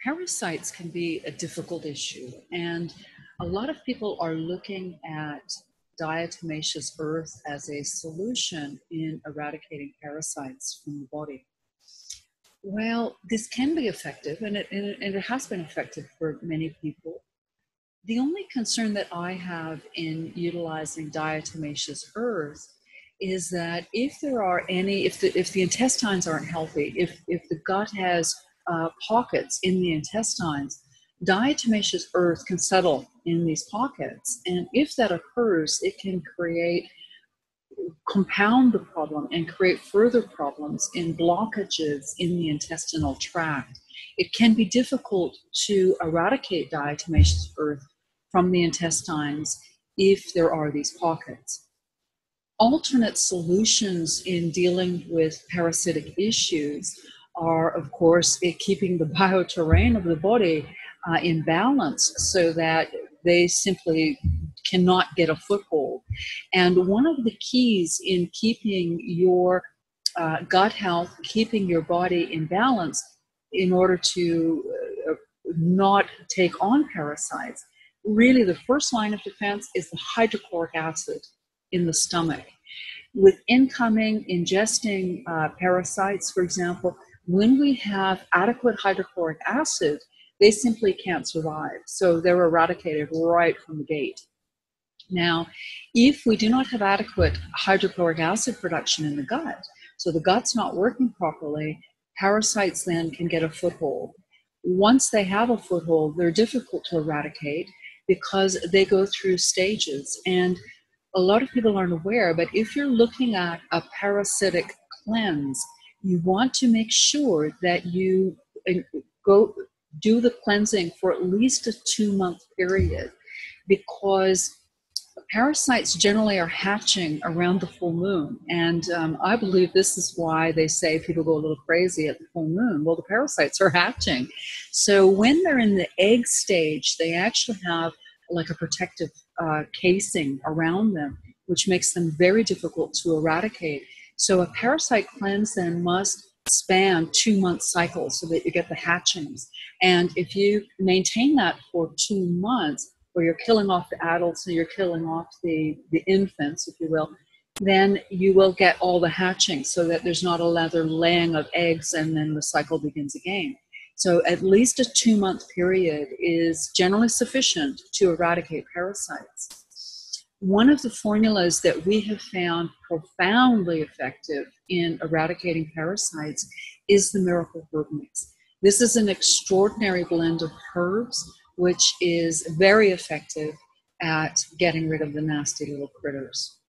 Parasites can be a difficult issue, and a lot of people are looking at diatomaceous earth as a solution in eradicating parasites from the body. Well, this can be effective, and it has been effective for many people. The only concern that I have in utilizing diatomaceous earth is that if there are any, if the intestines aren't healthy, if the gut has pockets in the intestines, diatomaceous earth can settle in these pockets. And if that occurs, it can compound the problem and create further problems in blockages in the intestinal tract. It can be difficult to eradicate diatomaceous earth from the intestines if there are these pockets. Alternate solutions in dealing with parasitic issues are, of course, keeping the bioterrain of the body in balance so that they simply cannot get a foothold. And one of the keys in keeping your gut health, keeping your body in balance in order to not take on parasites, really the first line of defense is the hydrochloric acid in the stomach. With incoming, ingesting parasites, for example, when we have adequate hydrochloric acid, they simply can't survive. So they're eradicated right from the gate. Now, if we do not have adequate hydrochloric acid production in the gut, so the gut's not working properly, parasites then can get a foothold. Once they have a foothold, they're difficult to eradicate because they go through stages. And a lot of people aren't aware, but if you're looking at a parasitic cleanse, you want to make sure that you go do the cleansing for at least a 2-month period, because parasites generally are hatching around the full moon. And I believe this is why they say people go a little crazy at the full moon. Well, the parasites are hatching. So when they're in the egg stage, they actually have like a protective casing around them, which makes them very difficult to eradicate. So a parasite cleanse then must span 2-month cycles so that you get the hatchings. And if you maintain that for 2 months, where you're killing off the adults and you're killing off the infants, if you will, then you will get all the hatching so that there's not another laying of eggs and then the cycle begins again. So at least a 2-month period is generally sufficient to eradicate parasites. One of the formulas that we have found profoundly effective in eradicating parasites is the Miracle Herb Mix. This is an extraordinary blend of herbs, which is very effective at getting rid of the nasty little critters.